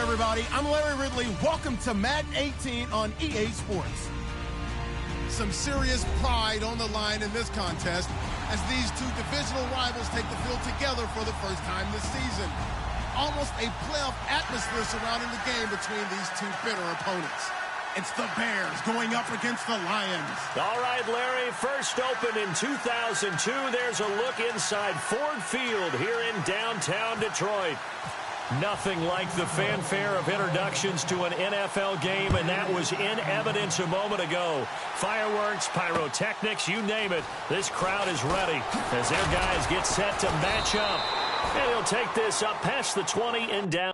everybody. I'm Larry Ridley. Welcome to Madden 18 on EA Sports. Some serious pride on the line in this contest as these two divisional rivals take the field together for the first time this season. Almost a playoff atmosphere surrounding the game between these two bitter opponents. It's the Bears going up against the Lions. All right, Larry, first opened in 2002. There's a look inside Ford Field here in downtown Detroit. Nothing like the fanfare of introductions to an NFL game, and that was in evidence a moment ago. Fireworks, pyrotechnics, you name it. This crowd is ready as their guys get set to match up. And he'll take this up past the 20 and down.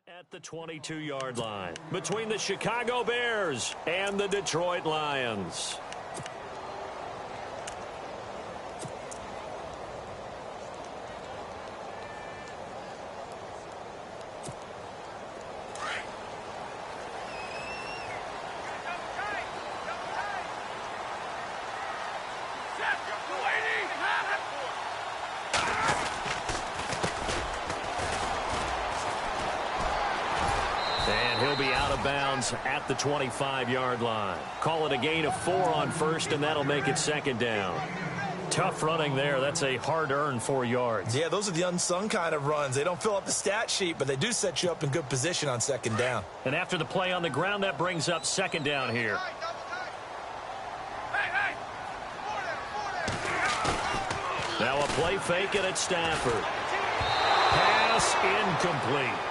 At the 22-yard line between the Chicago Bears and the Detroit Lions. Bounds at the 25-yard line. Call it a gain of 4 on first, and that'll make it second down. Tough running there. That's a hard-earned 4 yards. Yeah, those are the unsung kind of runs. They don't fill up the stat sheet, but they do set you up in good position on second down. And after the play on the ground, that brings up second down here. Now a play fake, and it's Stafford. Pass incomplete.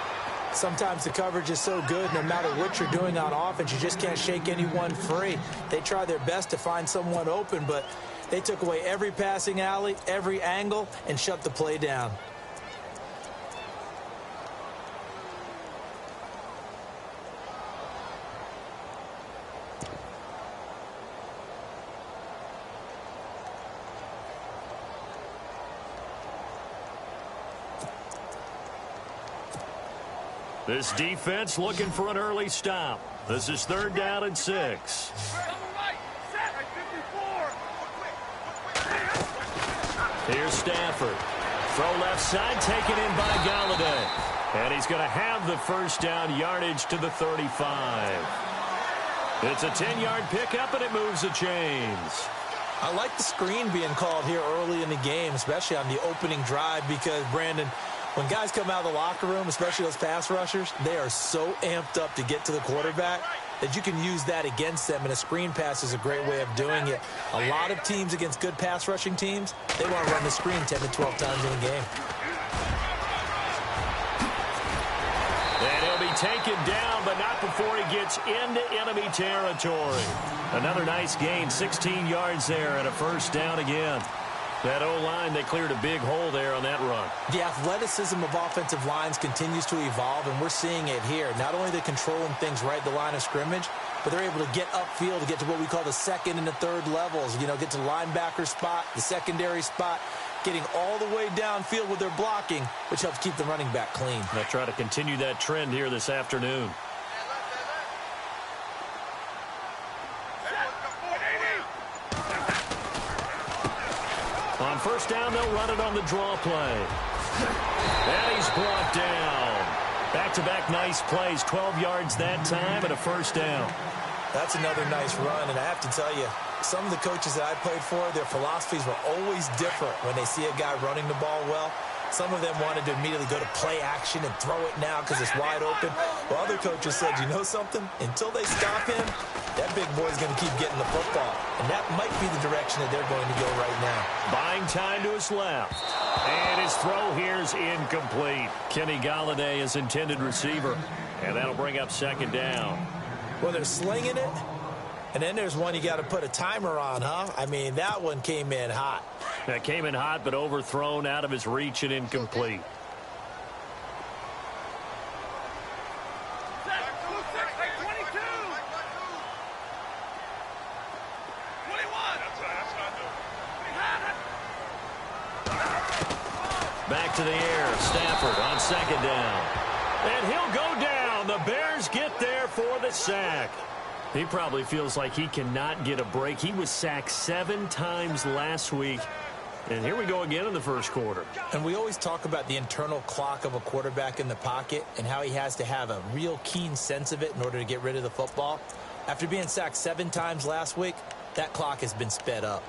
Sometimes the coverage is so good, no matter what you're doing on offense, you just can't shake anyone free. They try their best to find someone open, but they took away every passing alley, every angle, and shut the play down. This defense looking for an early stop. This is 3rd down and 6. Here's Stafford. Throw left side, taken in by Galladay. And he's going to have the first down yardage to the 35. It's a 10-yard pickup, and it moves the chains. I like the screen being called here early in the game, especially on the opening drive, because, Brandon, when guys come out of the locker room, especially those pass rushers, they are so amped up to get to the quarterback that you can use that against them, and a screen pass is a great way of doing it. A lot of teams against good pass rushing teams, they want to run the screen 10 to 12 times in a game. And he'll be taken down, but not before he gets into enemy territory. Another nice gain, 16 yards there, and a first down again. That O-line, they cleared a big hole there on that run. The athleticism of offensive lines continues to evolve, and we're seeing it here. Not only are they controlling things right at the line of scrimmage, but they're able to get upfield to get to what we call the second and the third levels. You know, get to the linebacker spot, the secondary spot, getting all the way downfield with their blocking, which helps keep the running back clean. They'll try to continue that trend here this afternoon. On first down, they'll run it on the draw play. And he's brought down. Back-to-back nice plays, 12 yards that time and a first down. That's another nice run, and I have to tell you, some of the coaches that I played for, their philosophies were always different when they see a guy running the ball well. Some of them wanted to immediately go to play action and throw it now because it's wide open. While other coaches said, you know something? Until they stop him, that big boy's going to keep getting the football. And that might be the direction that they're going to go right now. Buying time to his left. And his throw here's incomplete. Kenny Galladay is intended receiver. And that'll bring up second down. Well, they're slinging it. And then there's one you got to put a timer on, huh? I mean, that one came in hot. That came in hot, but overthrown, out of his reach, and incomplete. Back to the air. Stafford on second down. And he'll go down. The Bears get there for the sack. He probably feels like he cannot get a break. He was sacked 7 times last week. And here we go again in the first quarter. And we always talk about the internal clock of a quarterback in the pocket and how he has to have a real keen sense of it in order to get rid of the football. After being sacked 7 times last week, that clock has been sped up.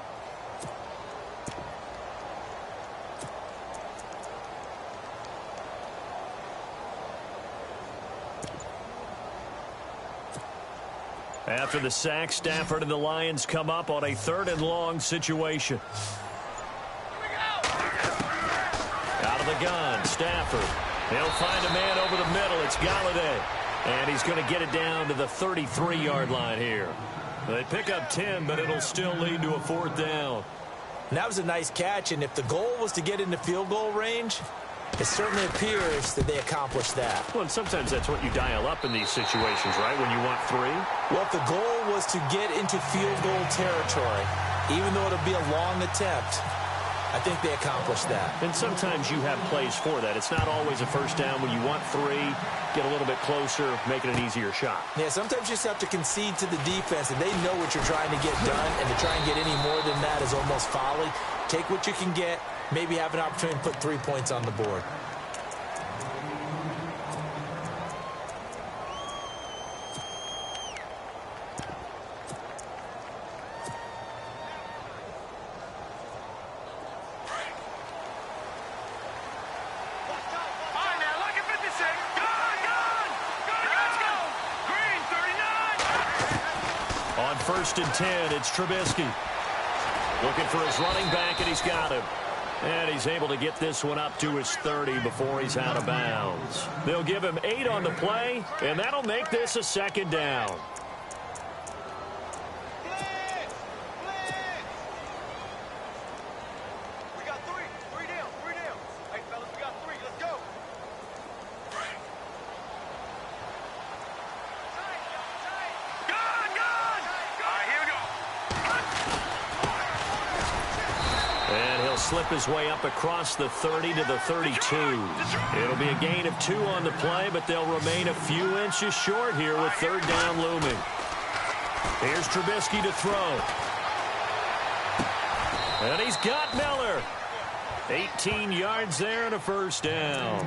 After the sack, Stafford and the Lions come up on a 3rd and long situation. Out of the gun, Stafford. He'll find a man over the middle. It's Galladay. And he's going to get it down to the 33-yard line here. They pick up 10, but it'll still lead to a 4th down. And that was a nice catch, and if the goal was to get into field goal range, it certainly appears that they accomplished that. Well, and sometimes that's what you dial up in these situations, right, when you want 3? Well, if the goal was to get into field goal territory, even though it'll be a long attempt, I think they accomplished that. And sometimes you have plays for that. It's not always a first down. When you want 3, get a little bit closer, make it an easier shot. Yeah, sometimes you just have to concede to the defense, and they know what you're trying to get done, and to try and get any more than that is almost folly. Take what you can get, maybe have an opportunity to put 3 points on the board. On 1st and 10, it's Trubisky. Looking for his running back, and he's got him. And he's able to get this one up to his 30 before he's out of bounds. They'll give him 8 on the play, and that'll make this a 2nd down. We got 3. 3 down. 3 down. Hey, fellas, we got 3. Let's go. And he'll slip his way up across the 30 to the 32. It'll be a gain of 2 on the play, but they'll remain a few inches short here with 3rd down looming. Here's Trubisky to throw. And he's got Miller. 18 yards there and a 1st down.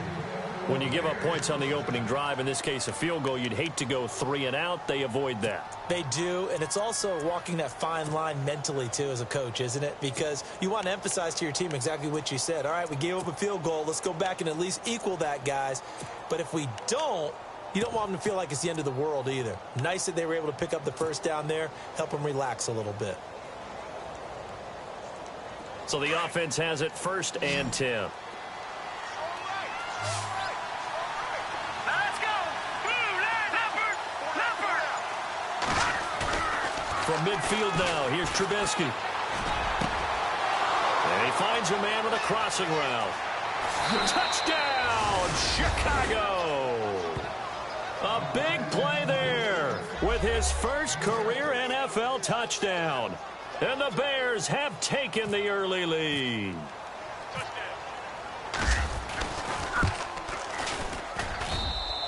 When you give up points on the opening drive, in this case a field goal, you'd hate to go 3 and out. They avoid that. They do, and it's also walking that fine line mentally, too, as a coach, isn't it? Because you want to emphasize to your team exactly what you said. All right, we gave up a field goal. Let's go back and at least equal that, guys. But if we don't, you don't want them to feel like it's the end of the world either. Nice that they were able to pick up the 1st down there, help them relax a little bit. So the offense has it 1st and 10. From midfield now, here's Trubisky. And he finds a man with a crossing route. Touchdown, Chicago! A big play there with his first career NFL touchdown. And the Bears have taken the early lead.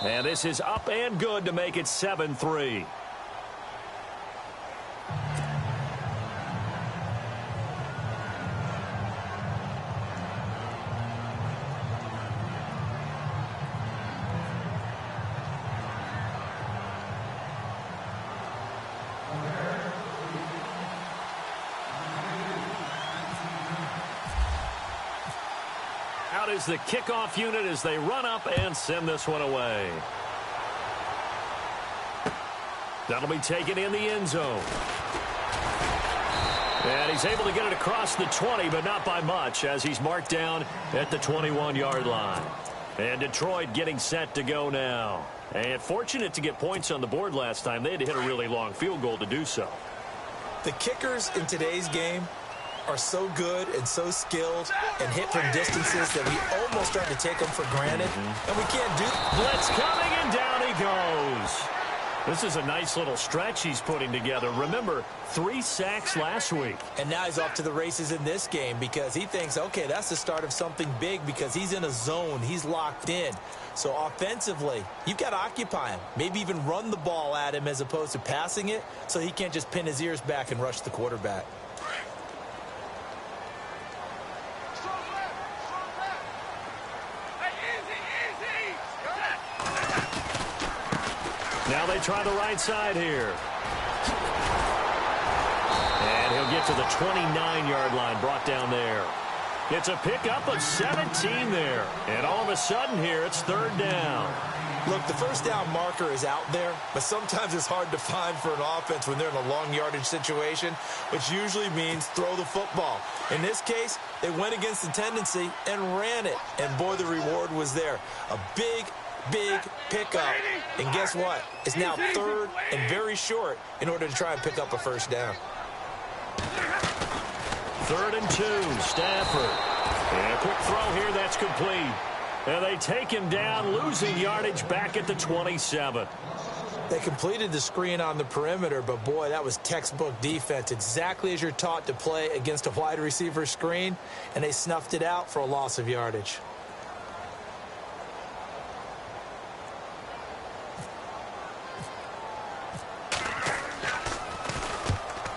And this is up and good to make it 7-3. Out is the kickoff unit as they run up and send this one away. That'll be taken in the end zone. And he's able to get it across the 20, but not by much, as he's marked down at the 21-yard line. And Detroit getting set to go now. And fortunate to get points on the board last time. They had to hit a really long field goal to do so. The kickers in today's game are so good and so skilled and hit from distances that we almost start to take them for granted. And we can't do that. Blitz coming, and down he goes. This is a nice little stretch he's putting together. Remember, 3 sacks last week. And now he's off to the races in this game because he thinks, okay, that's the start of something big because he's in a zone. He's locked in. So offensively, you've got to occupy him. Maybe even run the ball at him as opposed to passing it so he can't just pin his ears back and rush the quarterback. Now they try the right side here. And he'll get to the 29-yard line, brought down there. It's a pickup of 17 there. And all of a sudden here, it's 3rd down. Look, the first down marker is out there, but sometimes it's hard to find for an offense when they're in a long yardage situation, which usually means throw the football. In this case, they went against the tendency and ran it. And boy, the reward was there. A big pickup. And guess what? It's now 3rd and very short in order to try and pick up a first down. 3rd and 2, Stafford. And a quick throw here, that's complete. And they take him down, losing yardage back at the 27. They completed the screen on the perimeter, but boy, that was textbook defense. Exactly as you're taught to play against a wide receiver screen, and they snuffed it out for a loss of yardage.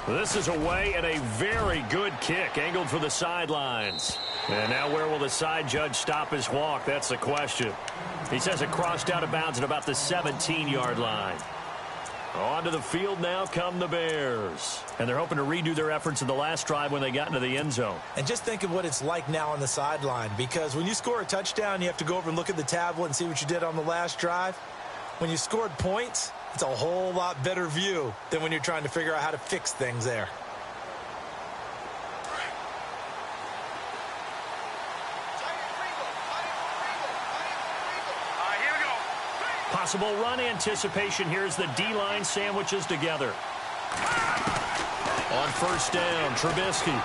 This is away and a very good kick, angled for the sidelines. And now where will the side judge stop his walk? That's the question. He says it crossed out of bounds at about the 17-yard line. Onto the field now come the Bears. And they're hoping to redo their efforts in the last drive when they got into the end zone. And just think of what it's like now on the sideline, because when you score a touchdown, you have to go over and look at the tablet and see what you did on the last drive. When you scored points, it's a whole lot better view than when you're trying to figure out how to fix things there. Possible run anticipation. Here's the D-line sandwiches together. On 1st down, Trubisky.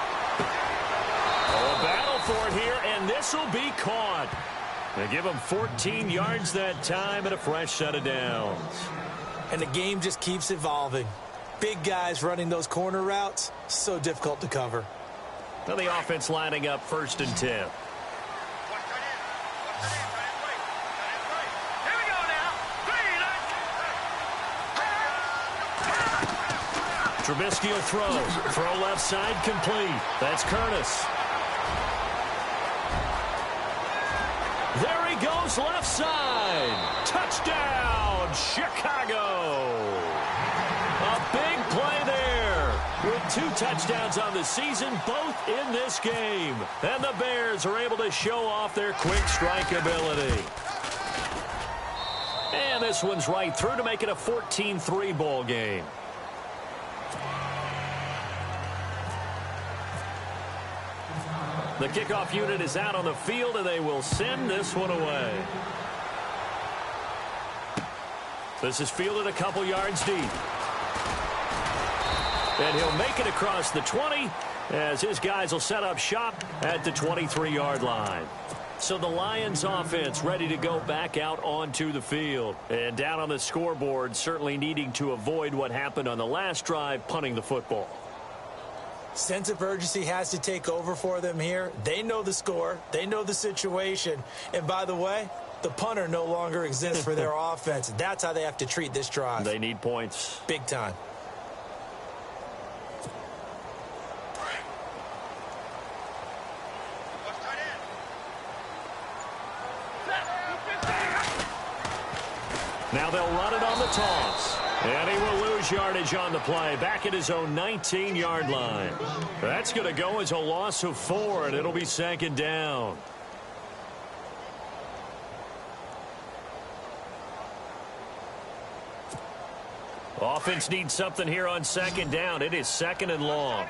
Oh, a battle for it here, and this will be caught. They give him 14 yards that time and a fresh set of downs. And the game just keeps evolving. Big guys running those corner routes, so difficult to cover. Now the offense lining up 1st and 10. Trubisky will throw left side, complete. That's Curtis. There he goes, left side. Touchdown, Chicago. A big play there with 2 touchdowns on the season, both in this game. And the Bears are able to show off their quick strike ability. And this one's right through to make it a 14-3 ball game. The kickoff unit is out on the field, and they will send this one away. This is fielded a couple yards deep. And he'll make it across the 20 as his guys will set up shop at the 23-yard line. So the Lions offense ready to go back out onto the field. And down on the scoreboard, certainly needing to avoid what happened on the last drive, punting the football. Sense of urgency has to take over for them here. They know the score. They know the situation. And by the way, the punter no longer exists for their offense. That's how they have to treat this drive. They need points. Big time. Now they'll run it on the toss. And he will lose yardage on the play, back at his own 19-yard line. That's going to go as a loss of 4, and it'll be 2nd down. Offense needs something here on 2nd down. It is 2nd and long.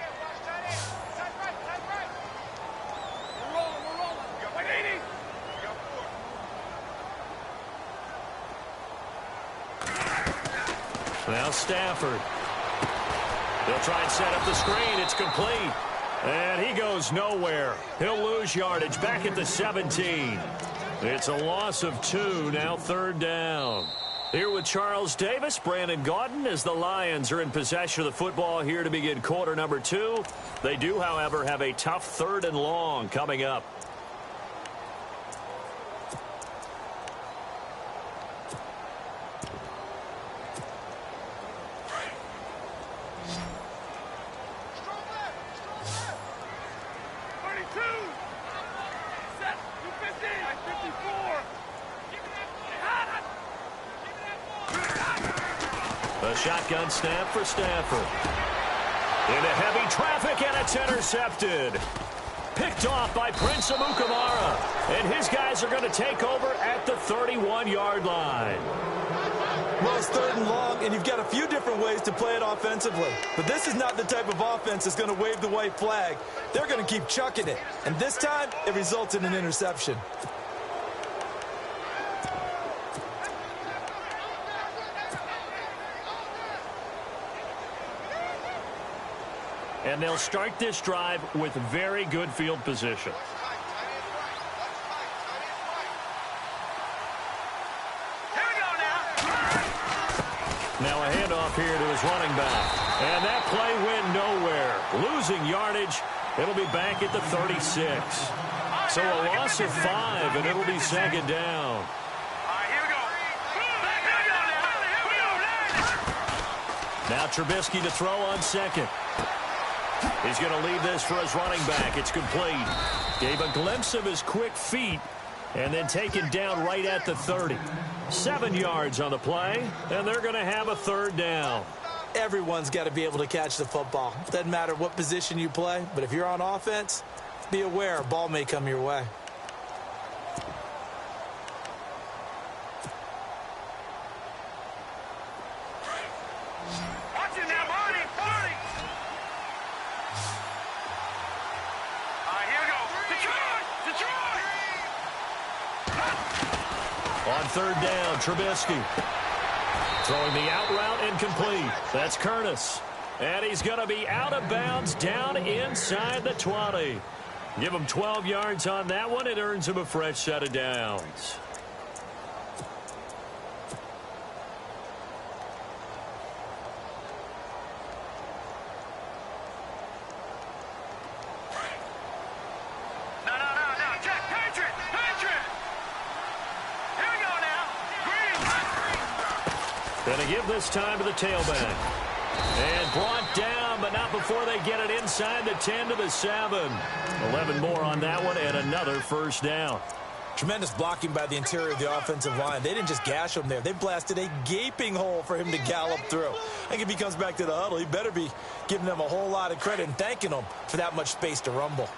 Now Stafford. They'll try and set up the screen. It's complete. And he goes nowhere. He'll lose yardage back at the 17. It's a loss of 2, now 3rd down. Here with Charles Davis, Brandon Gaudin, as the Lions are in possession of the football here to begin quarter number 2. They do, however, have a tough 3rd and long coming up. A shotgun snap for Stafford. Into heavy traffic, and it's intercepted. Picked off by Prince Amukamara. And his guys are going to take over at the 31-yard line. Well, it's 3rd and long, and you've got a few different ways to play it offensively. But this is not the type of offense that's going to wave the white flag. They're going to keep chucking it. And this time, it results in an interception. And they'll start this drive with very good field position. Now a handoff here to his running back. And that play went nowhere. Losing yardage. It'll be back at the 36. So a loss of 5, and it'll be 2nd down. Now Trubisky to throw on 2nd. He's going to leave this for his running back. It's complete. Gave a glimpse of his quick feet and then taken down right at the 30. 7 yards on the play, and they're going to have a 3rd down. Everyone's got to be able to catch the football. Doesn't matter what position you play, but if you're on offense, be aware a ball may come your way. On 3rd down, Trubisky. Throwing the out route incomplete. That's Curtis. And he's going to be out of bounds down inside the 20. Give him 12 yards on that one. It earns him a fresh set of downs. Going to give this time to the tailback. And brought down, but not before they get it inside the 10 to the 7. 11 more on that one, and another 1st down. Tremendous blocking by the interior of the offensive line. They didn't just gash him there. They blasted a gaping hole for him to gallop through. I think if he comes back to the huddle, he better be giving them a whole lot of credit and thanking them for that much space to rumble.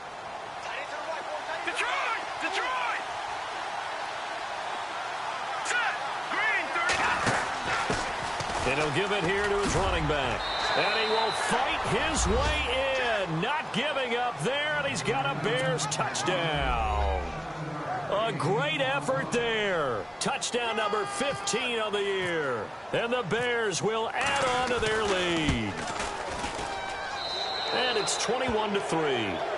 And he'll give it here to his running back. And he will fight his way in. Not giving up there, and he's got a Bears touchdown. A great effort there. Touchdown number 15 of the year. And the Bears will add on to their lead. And it's 21-3.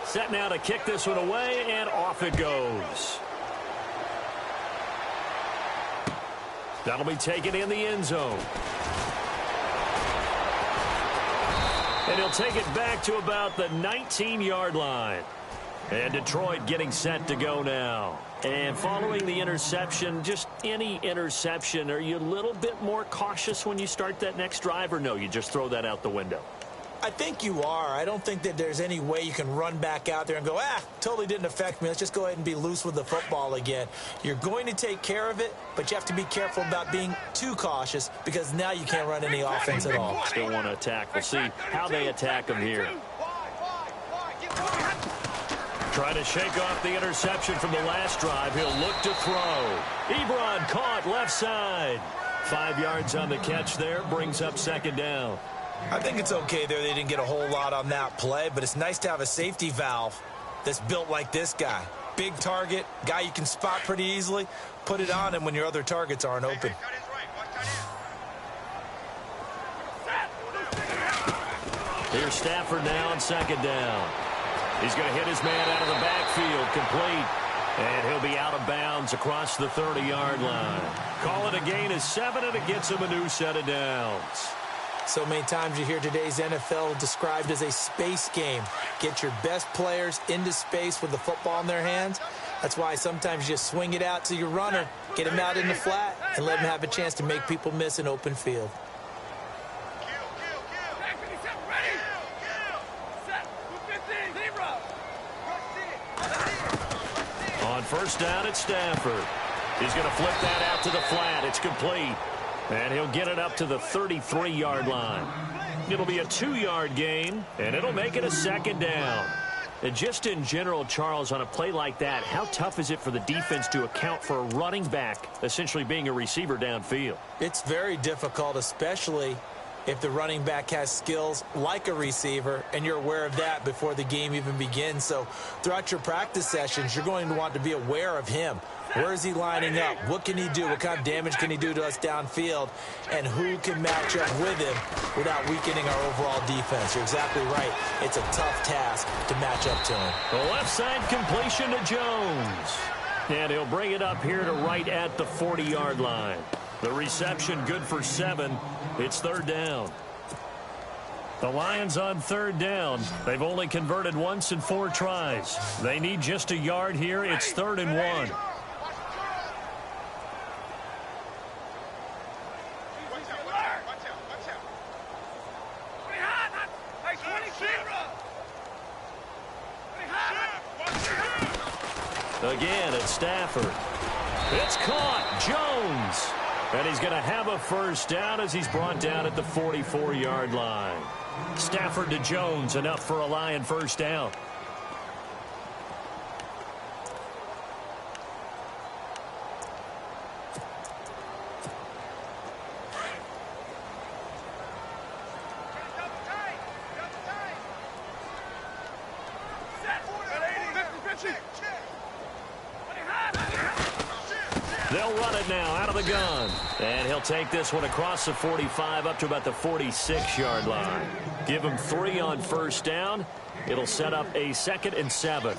Set now to kick this one away, and off it goes. That'll be taken in the end zone. And he'll take it back to about the 19-yard line. And Detroit getting set to go now. And following the interception, just any interception, are you a little bit more cautious when you start that next drive, or no, you just throw that out the window? I think you are. I don't think that there's any way you can run back out there and go, totally didn't affect me. Let's just go ahead and be loose with the football again. You're going to take care of it, but you have to be careful about being too cautious because now you can't run any offense at all. Still want to attack. We'll see how they attack them here. Trying to shake off the interception from the last drive. He'll look to throw. Ebron caught left side. 5 yards on the catch there. Brings up 2nd down. I think it's okay there. They didn't get a whole lot on that play, but it's nice to have a safety valve that's built like this guy. Big target, guy you can spot pretty easily. Put it on him when your other targets aren't open. Here's Stafford now on second down. He's going to hit his man out of the backfield, complete. And he'll be out of bounds across the 30-yard line. Call it a gain of 7, and it gets him a new set of downs. So many times you hear today's NFL described as a space game. Get your best players into space with the football in their hands. That's why sometimes you just swing it out to your runner, get him out in the flat, and let him have a chance to make people miss an open field. On first down, it's Stafford. He's going to flip that out to the flat. It's complete. And he'll get it up to the 33-yard line. It'll be a 2-yard gain, and it'll make it a second down. And just in general, Charles, on a play like that, how tough is it for the defense to account for a running back essentially being a receiver downfield? It's very difficult, especially if the running back has skills like a receiver, and you're aware of that before the game even begins. So throughout your practice sessions, you're going to want to be aware of him. Where is he lining up? What can he do? What kind of damage can he do to us downfield? And who can match up with him without weakening our overall defense? You're exactly right. It's a tough task to match up to him. The left side completion to Jones. And he'll bring it up here to right at the 40-yard line. The reception good for 7. It's third down. The Lions on third down. They've only converted once in 4 tries. They need just a yard here. It's 3rd and 1. Again, it's Stafford. It's caught. Jones. And he's going to have a first down as he's brought down at the 44-yard line. Stafford to Jones, enough for a Lion first down. They'll run it now out of the gun. And he'll take this one across the 45 up to about the 46-yard line. Give him 3 on first down. It'll set up a 2nd and 7.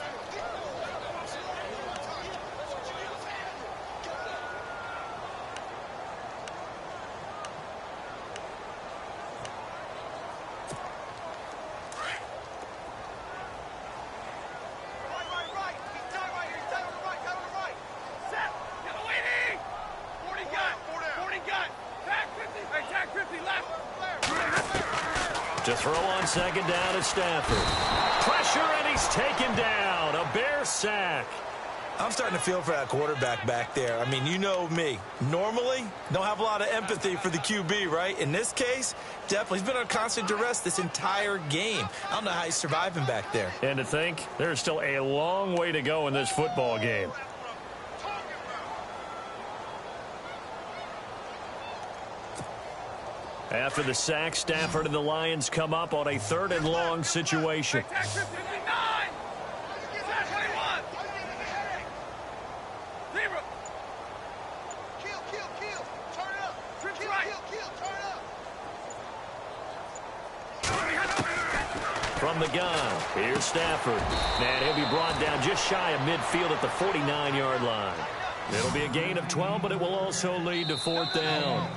To throw on second down is Stafford. Pressure, and he's taken down. A Bear sack. I'm starting to feel for that quarterback back there. I mean, you know me. Normally, don't have a lot of empathy for the QB, right? In this case, definitely. He's been on constant duress this entire game. I don't know how he's surviving back there. And to think, there's still a long way to go in this football game. After the sack, Stafford and the Lions come up on a 3rd and long situation. From the gun, here's Stafford. And he'll be brought down just shy of midfield at the 49-yard line. It'll be a gain of 12, but it will also lead to 4th down.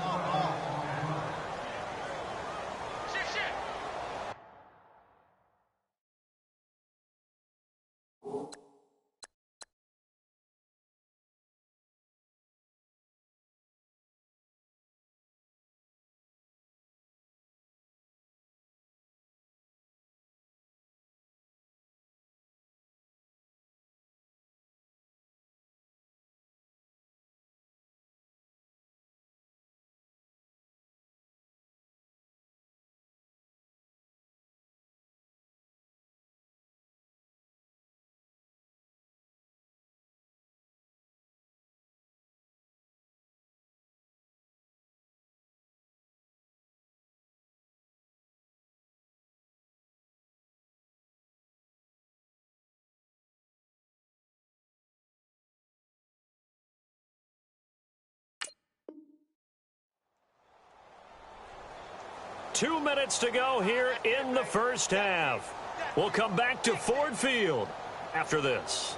2 minutes to go here in the first half. We'll come back to Ford Field after this.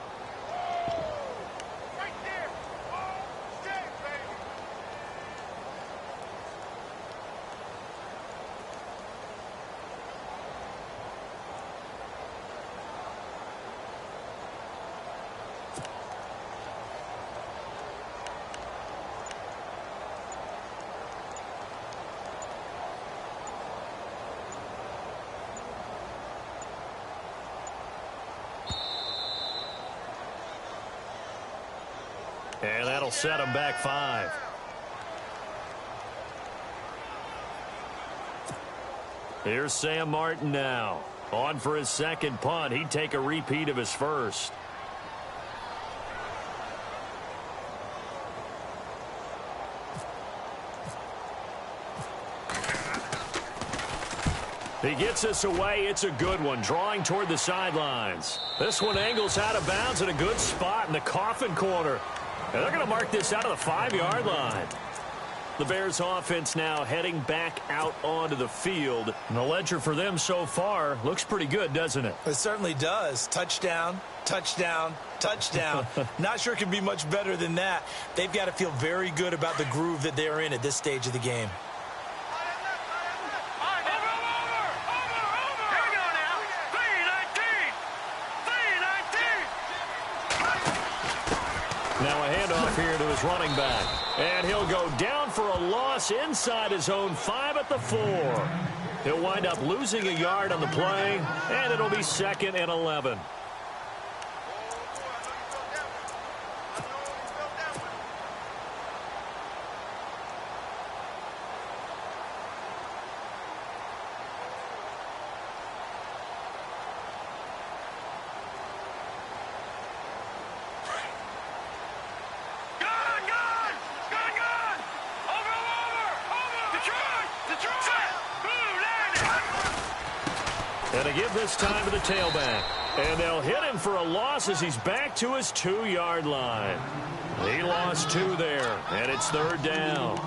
Right there. Oh, stay, baby. And that'll set him back 5. Here's Sam Martin now. On for his second punt. He'd take a repeat of his first. He gets this away. It's a good one, drawing toward the sidelines. This one angles out of bounds at a good spot in the coffin corner. And they're going to mark this out of the 5-yard line. The Bears offense now heading back out onto the field. And the ledger for them so far looks pretty good, doesn't it? It certainly does. Touchdown, touchdown, touchdown. Not sure it can be much better than that. They've got to feel very good about the groove that they're in at this stage of the game. Now a handoff here to his running back. And he'll go down for a loss inside his own 5 at the 4. He'll wind up losing a yard on the play, and it'll be 2nd and 11. And to give this time to the tailback. And they'll hit him for a loss as he's back to his 2-yard line. He lost 2 there, and it's 3rd down.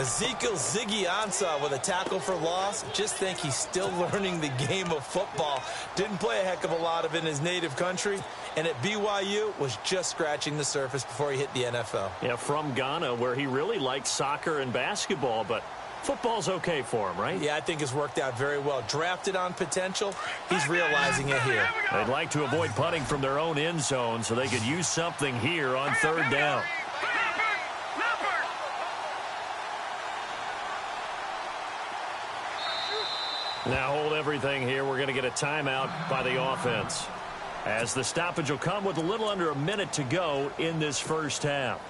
Ezekiel Ziggy Ansah with a tackle for loss. Just think he's still learning the game of football. Didn't play a heck of a lot of it in his native country. And at BYU was just scratching the surface before he hit the NFL. Yeah, from Ghana, where he really liked soccer and basketball, but football's okay for him, right? Yeah, I think it's worked out very well. Drafted on potential, he's realizing it here. They'd like to avoid punting from their own end zone so they could use something here on 3rd down. Now hold everything here. We're going to get a timeout by the offense, as the stoppage will come with a little under a minute to go in this first half.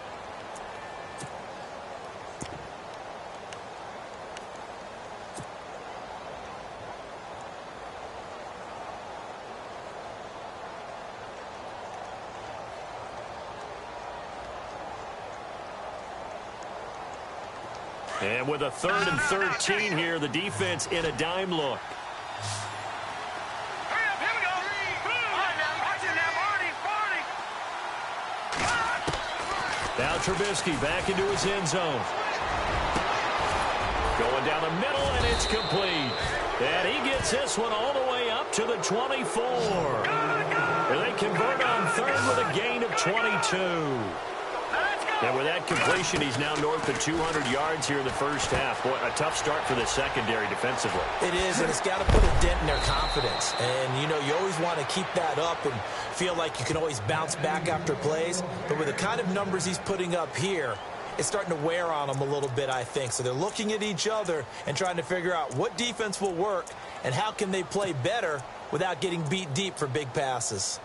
And with a 3rd and 13 here, the defense in a dime look. Hurry up, here we go. Watch it now, Marty. Now Trubisky back into his end zone. Going down the middle, and it's complete. And he gets this one all the way up to the 24. And they convert on 3rd with a gain of 22. And with that completion, he's now north of 200 yards here in the first half. Boy, a tough start for the secondary defensively. It is, and it's got to put a dent in their confidence. And, you know, you always want to keep that up and feel like you can always bounce back after plays. But with the kind of numbers he's putting up here, it's starting to wear on them a little bit, I think. So they're looking at each other and trying to figure out what defense will work and how can they play better without getting beat deep for big passes.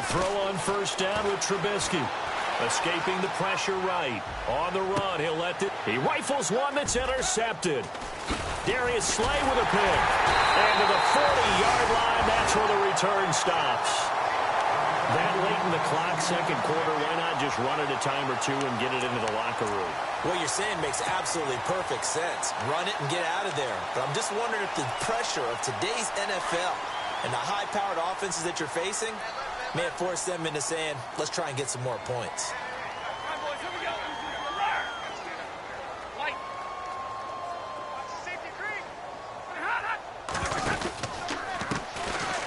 They'll throw on first down with Trubisky. Escaping the pressure right. On the run, he'll let it. He rifles one that's intercepted. Darius Slay with a pick. And to the 40-yard line, that's where the return stops. That late in the clock, second quarter, why not just run it a time or two and get it into the locker room? What you're saying makes absolutely perfect sense. Run it and get out of there. But I'm just wondering if the pressure of today's NFL and the high-powered offenses that you're facing may have forced them into saying, let's try and get some more points.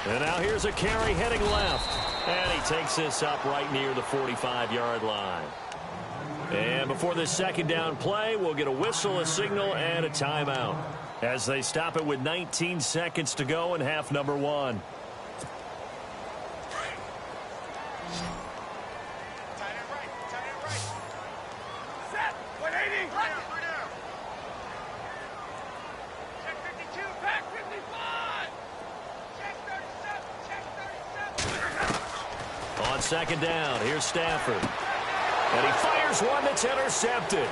And now here's a carry heading left. And he takes this up right near the 45-yard line. And before this second down play, we'll get a whistle, a signal, and a timeout as they stop it with 19 seconds to go in half number one. On second down, here's Stafford. And he fires one that's intercepted.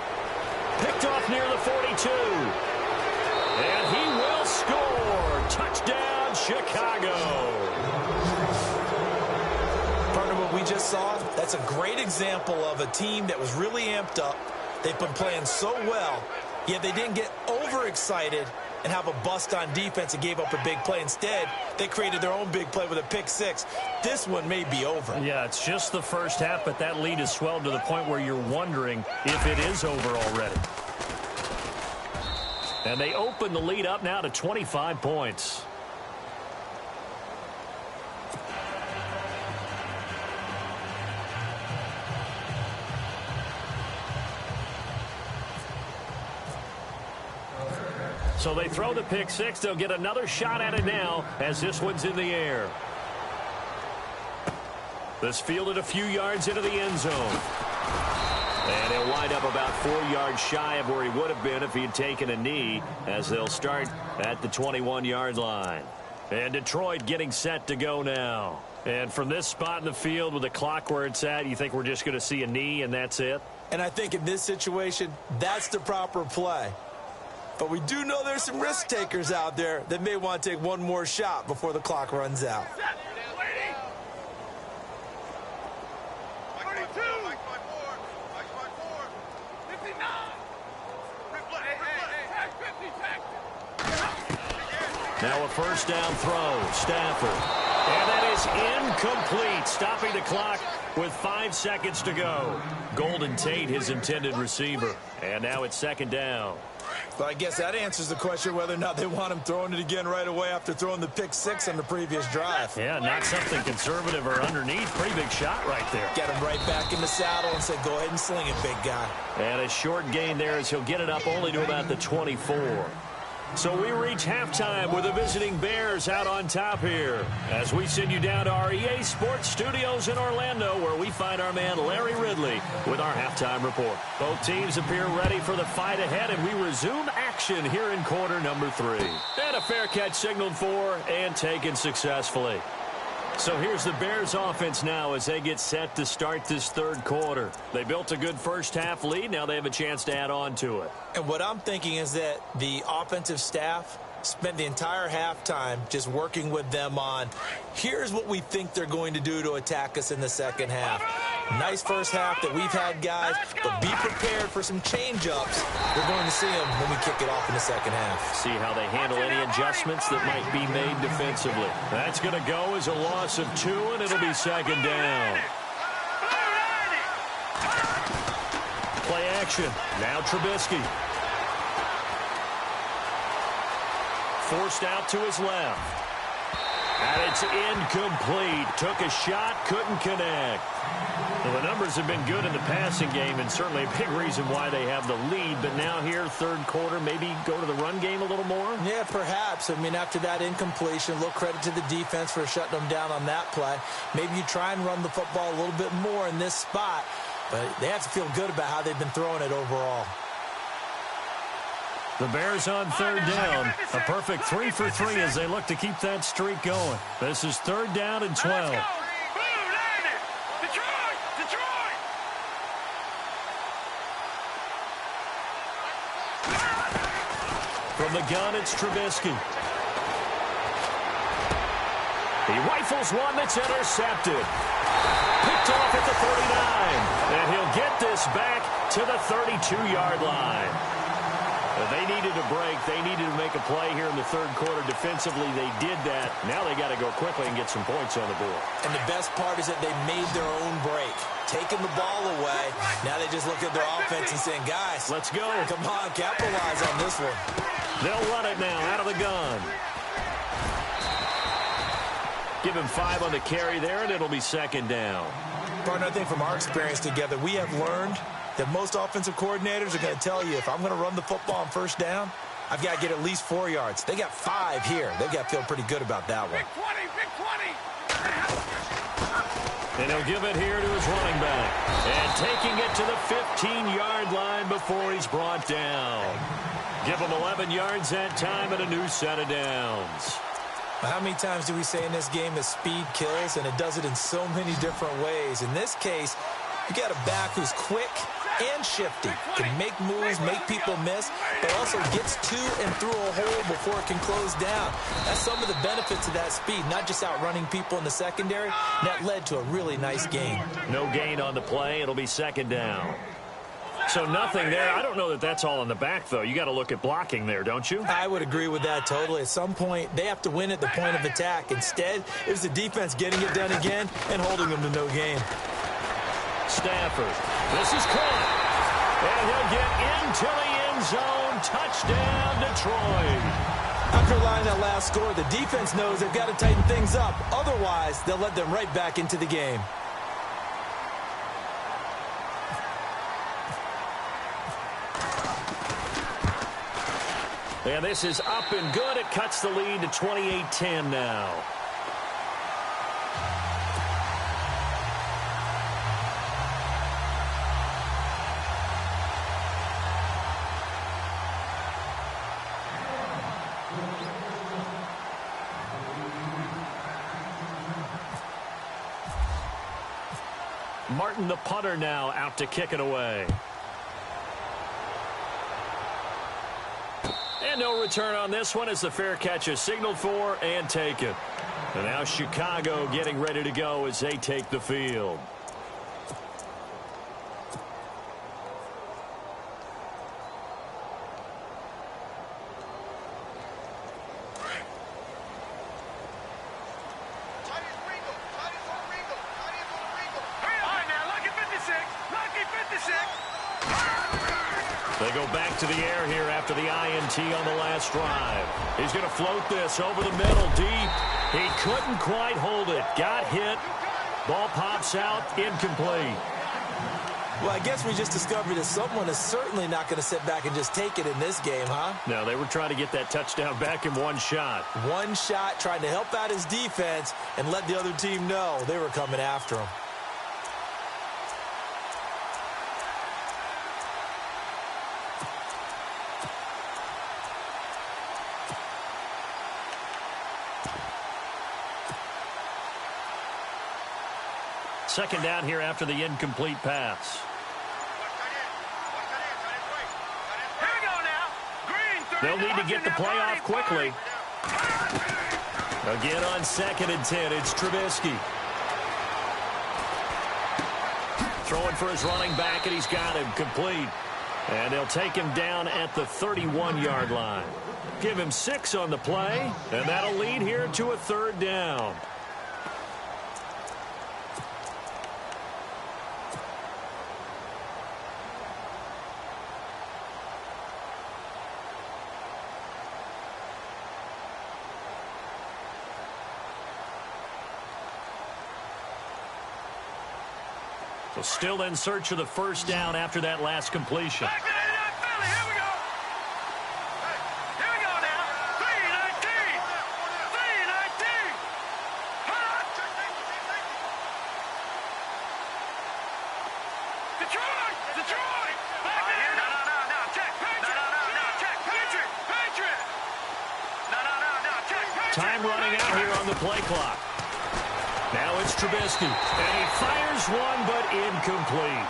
Picked off near the 42. And he will score. Touchdown, Chicago. Partner, what we just saw, that's a great example of a team that was really amped up. They've been playing so well, yet they didn't get overexcited and have a bust on defense and gave up a big play. Instead, they created their own big play with a pick six. This one may be over. Yeah, it's just the first half, but that lead has swelled to the point where you're wondering if it is over already. And they open the lead up now to 25 points. So they throw the pick six. They'll get another shot at it now as this one's in the air. This fielded a few yards into the end zone. And he'll wind up about 4 yards shy of where he would have been if he had taken a knee, as they'll start at the 21-yard line. And Detroit getting set to go now. And from this spot in the field with the clock where it's at, you think we're just going to see a knee and that's it? And I think in this situation, that's the proper play. But we do know there's some risk takers out there that may want to take one more shot before the clock runs out. Now a first down throw, Stafford. And that is incomplete, stopping the clock with 5 seconds to go. Golden Tate, his intended receiver. And now it's second down. Well, I guess that answers the question whether or not they want him throwing it again right away after throwing the pick six on the previous drive. Yeah, not something conservative or underneath. Pretty big shot right there. Get him right back in the saddle and say, go ahead and sling it, big guy. And a short gain there as he'll get it up only to about the 24. So we reach halftime with the visiting Bears out on top here as we send you down to our EA Sports Studios in Orlando, where we find our man Larry Ridley with our halftime report. Both teams appear ready for the fight ahead, and we resume action here in quarter number 3. And a fair catch signaled for and taken successfully. So here's the Bears offense now as they get set to start this third quarter. They built a good first half lead. Now they have a chance to add on to it. And what I'm thinking is that the offensive staff spent the entire halftime just working with them on, here's what we think they're going to do to attack us in the second half. Nice first half that we've had, guys, but be prepared for some change-ups. We're going to see them when we kick it off in the second half. See how they handle any adjustments that might be made defensively. That's going to go as a loss of 2, and it'll be second down. Play action. Now Trubisky. Forced out to his left. And it's incomplete. Took a shot, couldn't connect. Well, the numbers have been good in the passing game, and certainly a big reason why they have the lead. But now here, third quarter, maybe go to the run game a little more? Yeah, perhaps. I mean, after that incompletion, a little credit to the defense for shutting them down on that play. Maybe you try and run the football a little bit more in this spot. But they have to feel good about how they've been throwing it overall. The Bears on third down. A perfect 3 for 3 as they look to keep that streak going. This is third down and 12. From the gun, it's Trubisky. He rifles one that's intercepted. Picked off at the 39. And he'll get this back to the 32-yard line. They needed a break. They needed to make a play here in the third quarter. Defensively, they did that. Now they got to go quickly and get some points on the board. And the best part is that they made their own break. Taking the ball away. Now they just look at their offense and saying, guys, let's go. Come on, capitalize on this one. They'll run it now out of the gun. Give him 5 on the carry there, and it'll be second down. Partner, I think from our experience together, we have learned that most offensive coordinators are going to tell you, if I'm going to run the football on first down, I've got to get at least 4 yards. They got 5 here. They've got to feel pretty good about that one. Big 20, big 20. And he'll give it here to his running back. And taking it to the 15-yard line before he's brought down. Give him 11 yards that time and a new set of downs. How many times do we say in this game that speed kills, and it does it in so many different ways? In this case, you got a back who's quick and shifty, can make moves, make people miss, but also gets to and through a hole before it can close down. That's some of the benefits of that speed, not just outrunning people in the secondary. That led to a really nice gain. No gain on the play. It'll be second down. So nothing there. I don't know that that's all in the back, though. You got to look at blocking there, don't you? I would agree with that totally. At some point, they have to win at the point of attack. Instead, it was the defense getting it done again and holding them to no gain. Stafford. This is caught. And he'll get into the end zone. Touchdown, Detroit. After allowing that last score, the defense knows they've got to tighten things up. Otherwise, they'll let them right back into the game. And this is up and good. It cuts the lead to 28-10 now. Martin, the punter, now out to kick it away. And no return on this one as the fair catch is signaled for and taken. And now Chicago getting ready to go as they take the field. They go back to the air here after the INT on the last drive. He's going to float this over the middle deep. He couldn't quite hold it. Got hit. Ball pops out. Incomplete. Well, I guess we just discovered that someone is certainly not going to sit back and just take it in this game, huh? No, they were trying to get that touchdown back in one shot. One shot, trying to help out his defense and let the other team know they were coming after him. Second down here after the incomplete pass. They'll need to get the play off quickly. Again on 2nd and 10, it's Trubisky. Throwing for his running back, and he's got him complete. And they'll take him down at the 31-yard line. Give him 6 on the play, and that'll lead here to a 3rd down. So still in search of the 1st down after that last completion. Here we go. Here we go now. 3-19. 3-19. Detroit. Detroit. Back in. No. Check. Patriot. No. Check. Patriot. No. Check. Patriot. Time running out here on the play clock. Now it's Trubisky, and he fires one, but incomplete.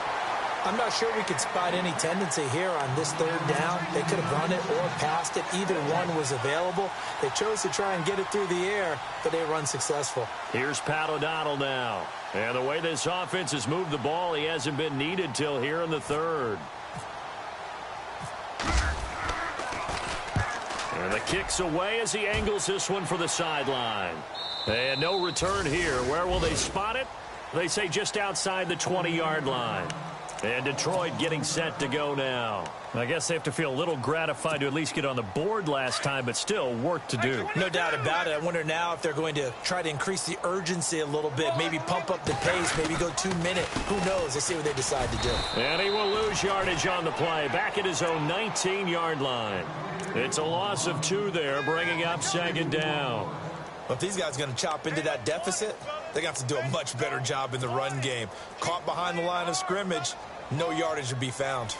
I'm not sure we could spot any tendency here on this third down. They could have run it or passed it. Either one was available. They chose to try and get it through the air, but they were unsuccessful. Here's Pwnda84 now. And the way this offense has moved the ball, he hasn't been needed till here in the third. And the kick's away as he angles this one for the sideline. And no return here. Where will they spot it? They say just outside the 20-yard line. And Detroit getting set to go now. I guess they have to feel a little gratified to at least get on the board last time, but still work to do. No doubt about it. I wonder now if they're going to try to increase the urgency a little bit, maybe pump up the pace, maybe go 2-minute. Who knows? Let's see what they decide to do. And he will lose yardage on the play, back at his own 19-yard line. It's a loss of 2 there, bringing up second down. Well, if these guys are going to chop into that deficit, they're going to have to do a much better job in the run game. Caught behind the line of scrimmage, no yardage to be found.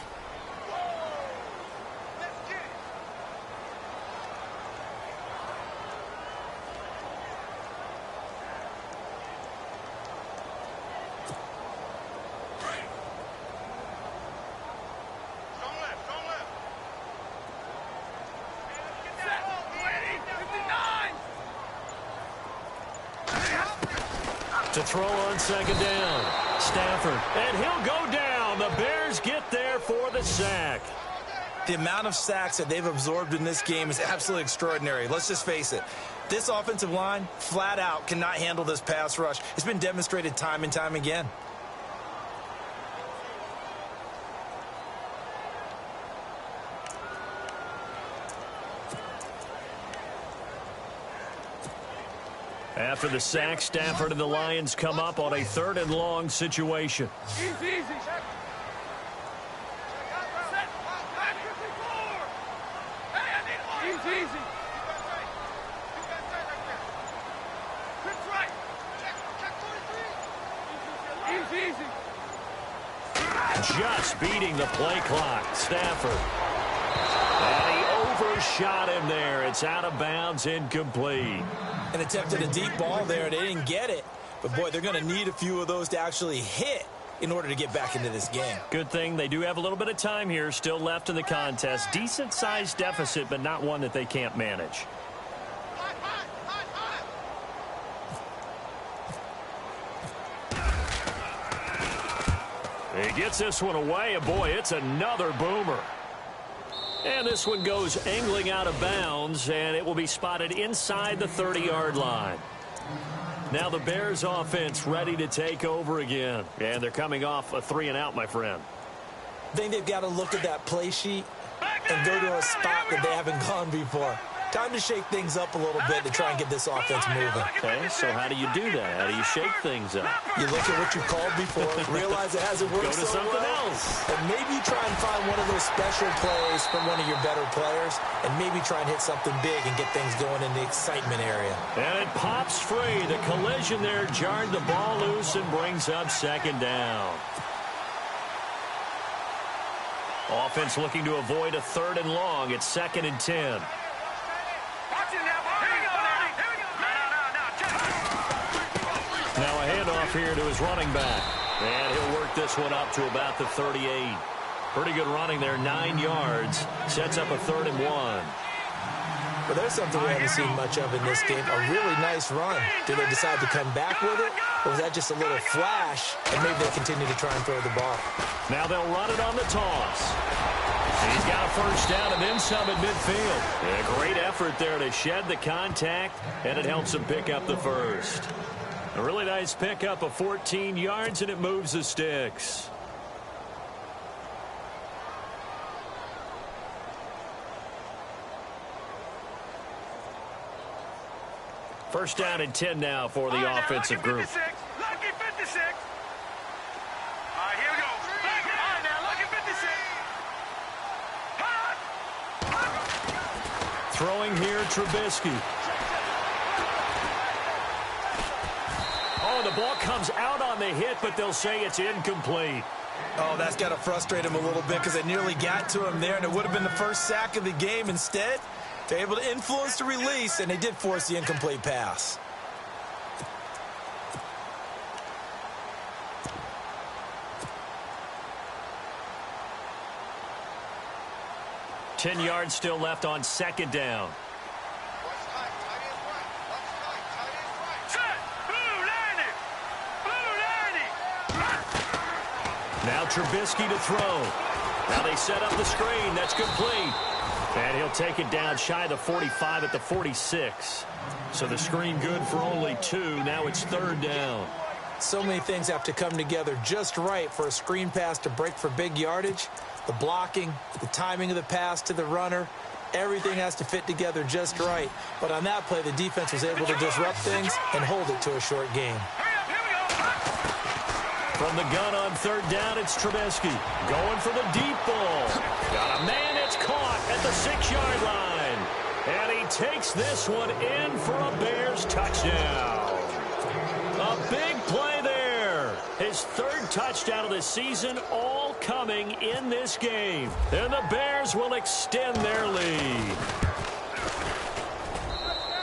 To throw on second down. Stafford. And he'll go down. The Bears get there for the sack. The amount of sacks that they've absorbed in this game is absolutely extraordinary. Let's just face it. This offensive line, flat out, cannot handle this pass rush. It's been demonstrated time and time again. After the sack, Stafford and the Lions come up on a 3rd and long situation. Easy. Just beating the play clock. Stafford. And he overshot him there. It's out of bounds, incomplete. And attempted a deep ball there. They didn't get it. But, boy, they're going to need a few of those to actually hit in order to get back into this game. Good thing they do have a little bit of time here still left in the contest. Decent-sized deficit, but not one that they can't manage. He gets this one away, and boy, it's another boomer. And this one goes angling out of bounds, and it will be spotted inside the 30-yard line. Now the Bears offense ready to take over again. And they're coming off a 3-and-out, my friend. I think they've got to look at that play sheet and go to a spot that they haven't gone before. Time to shake things up a little bit to try and get this offense moving. Okay, so how do you do that? How do you shake things up? You look at what you called before, realize it hasn't worked Go to so something well, else. and maybe try and find one of those special plays from one of your better players, and maybe try and hit something big and get things going in the excitement area. And it pops free. The collision there jarred the ball loose and brings up second down. Offense looking to avoid a 3rd and long. It's 2nd and 10. Now a handoff here to his running back. And he'll work this one up to about the 38. Pretty good running there, 9 yards. Sets up a 3rd and 1. Well, there's something we haven't seen much of in this game. A really nice run. Did they decide to come back with it? Or was that just a little flash? And maybe they continue to try and throw the ball. Now they'll run it on the toss. He's got a first down and then some at midfield. A great effort there to shed the contact, and it helps him pick up the first. A really nice pickup of 14 yards, and it moves the sticks. First down and 10 now for the offensive group. Lucky 56. All right, here we go. All right, now, lucky 56. Throwing here, Trubisky. Oh, the ball comes out on the hit, but they'll say it's incomplete. Oh, that's got to frustrate him a little bit because they nearly got to him there, and it would have been the first sack of the game. Instead, they're able to influence the release, and they did force the incomplete pass. 10 yards still left on second down. Now Trubisky to throw. Now they set up the screen. That's complete. And he'll take it down shy of the 45 at the 46. So the screen good for only 2. Now it's third down. So many things have to come together just right for a screen pass to break for big yardage. The blocking, the timing of the pass to the runner, everything has to fit together just right. But on that play, the defense was able to disrupt things and hold it to a short game. From the gun on third down, it's Trubisky. Going for the deep ball. Got a man, it's caught at the 6-yard line. And he takes this one in for a Bears touchdown. A big play there. His third touchdown of the season, all coming in this game. And the Bears will extend their lead.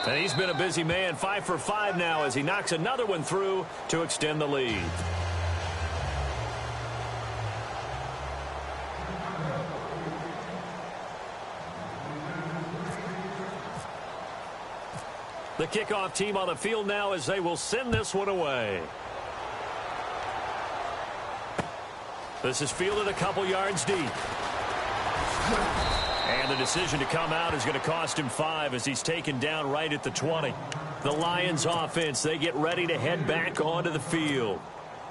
And he's been a busy man, 5 for 5 now as he knocks another one through to extend the lead. The kickoff team on the field now as they will send this one away. This is fielded a couple yards deep. And the decision to come out is going to cost him 5 as he's taken down right at the 20. The Lions offense, they get ready to head back onto the field.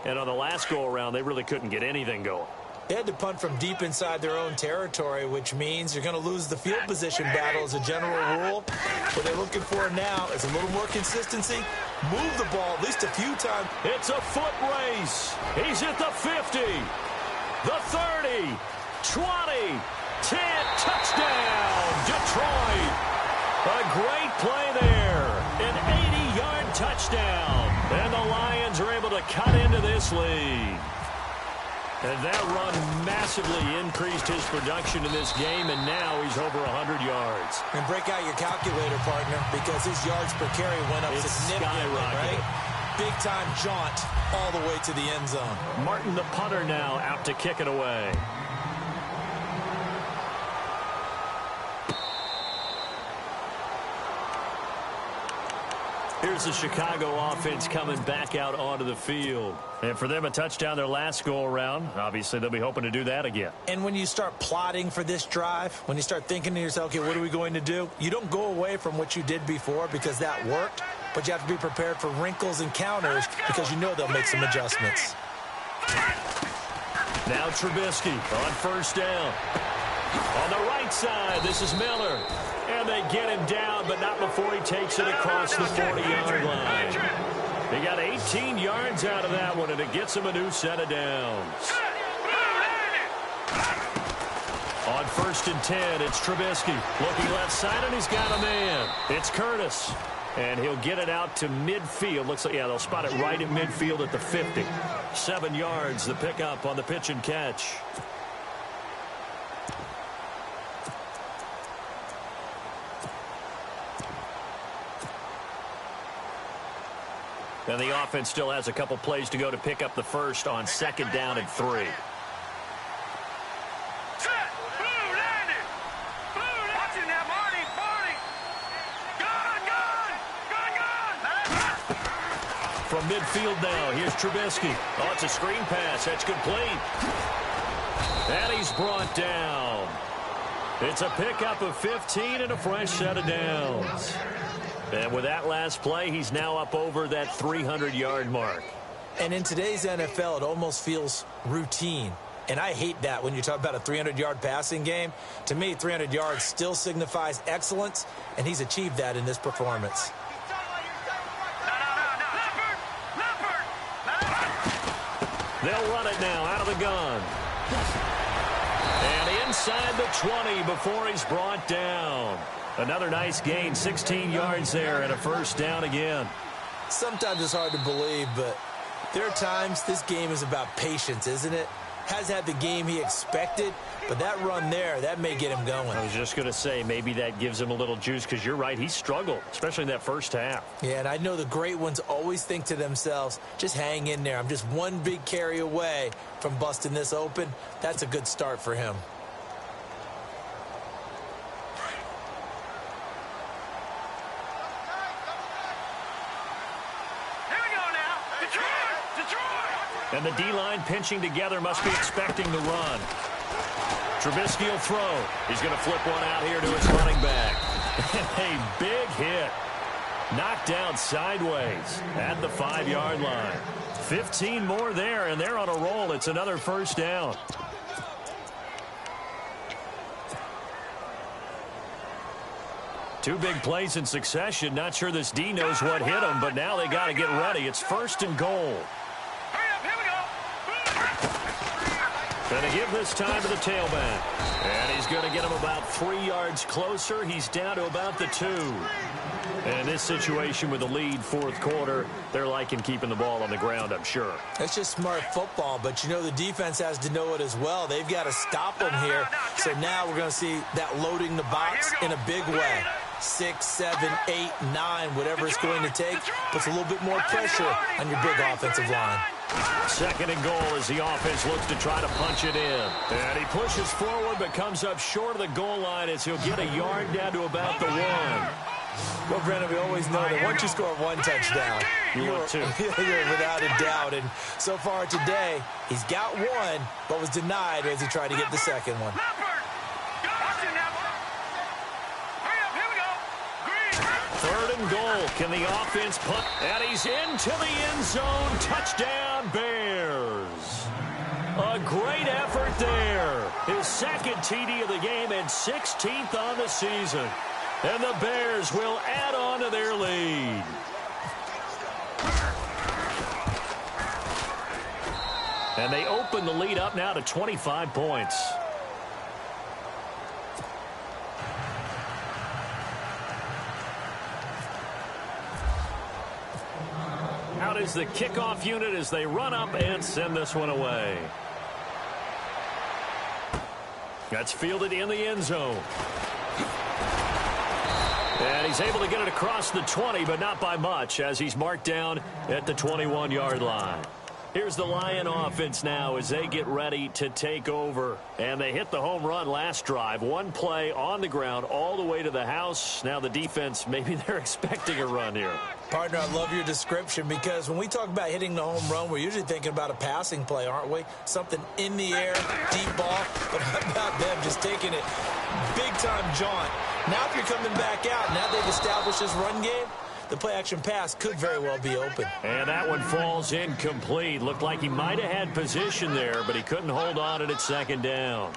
And on the last go-around, they really couldn't get anything going. They had to punt from deep inside their own territory, which means you're going to lose the field position battle as a general rule. What they're looking for now is a little more consistency. Move the ball at least a few times. It's a foot race. He's at the 50, the 30, 20, 10, touchdown, Detroit. A great play there. An 80-yard touchdown. And the Lions are able to cut into this lead. And that run massively increased his production in this game, and now he's over 100 yards. And break out your calculator, partner, because his yards per carry went up significantly, right? Big-time jaunt all the way to the end zone. Martin, the punter, now out to kick it away. Here's the Chicago offense coming back out onto the field. And for them, a touchdown their last go-around. Obviously, they'll be hoping to do that again. And when you start plotting for this drive, when you start thinking to yourself, okay, what are we going to do? You don't go away from what you did before because that worked, but you have to be prepared for wrinkles and counters because you know they'll make some adjustments. Now Trubisky on first down. On the right side, this is Miller. And they get him down, but not before he takes it across the 40-yard line. He got 18 yards out of that one, and it gets him a new set of downs. On first and 10, it's Trubisky. Looking left side, and he's got a man. It's Curtis. And he'll get it out to midfield. Looks like, yeah, they'll spot it right at midfield at the 50. 7 yards, the pickup on the pitch and catch. And the offense still has a couple plays to go to pick up the first on second down and 3. From midfield now, here's Trubisky. Oh, it's a screen pass. That's complete. And he's brought down. It's a pickup of 15 and a fresh set of downs. And with that last play, he's now up over that 300-yard mark. And in today's NFL, it almost feels routine. And I hate that when you talk about a 300-yard passing game. To me, 300 yards still signifies excellence, and he's achieved that in this performance. They'll run it now out of the gun. And inside the 20 before he's brought down. Another nice gain, 16 yards there and a first down again. Sometimes it's hard to believe, but there are times this game is about patience, isn't it? Has had the game he expected, but that run there, that may get him going. I was just going to say, maybe that gives him a little juice because you're right, he struggled, especially in that first half. Yeah, and I know the great ones always think to themselves, just hang in there. I'm just one big carry away from busting this open. That's a good start for him. And the D-line pinching together must be expecting the run. Trubisky will throw. He's going to flip one out here to his running back. And a big hit. Knocked down sideways at the 5-yard line. 15 more there, and they're on a roll. It's another first down. Two big plays in succession. Not sure this D knows what hit him, but now they got to get ready. It's 1st and goal. Going to give this time to the tailback. And he's going to get him about 3 yards closer. He's down to about the 2. And in this situation with the lead 4th quarter, they're liking keeping the ball on the ground, I'm sure. It's just smart football, but you know the defense has to know it as well. They've got to stop them here. So now we're going to see that loading the box in a big way. 6, 7, 8, 9, whatever it's going to take, puts a little bit more pressure on your big offensive line. 2nd and goal as the offense looks to try to punch it in. And he pushes forward but comes up short of the goal line as he'll get a yard down to about the 1. Well, Brandon, we always know that once you score 1 touchdown, you're without a doubt. And so far today, he's got 1, but was denied as he tried to get the 2nd one. 3rd and goal. Can the offense punt? And he's into the end zone. Touchdown, Bears. A great effort there. His 2nd TD of the game and 16th on the season. And the Bears will add on to their lead. And they open the lead up now to 25 points. Out is the kickoff unit as they run up and send this one away. That's fielded in the end zone. And he's able to get it across the 20, but not by much, as he's marked down at the 21-yard line. Here's the Lion offense now as they get ready to take over. And they hit the home run last drive. 1 play on the ground all the way to the house. Now the defense, maybe they're expecting a run here. Partner, I love your description because when we talk about hitting the home run, we're usually thinking about a passing play, aren't we? Something in the air, deep ball. But how about them just taking it big-time jaunt? Now if you're coming back out, now they've established this run game, the play-action pass could very well be open. And that one falls incomplete. Looked like he might have had position there, but he couldn't hold on it at 2nd down.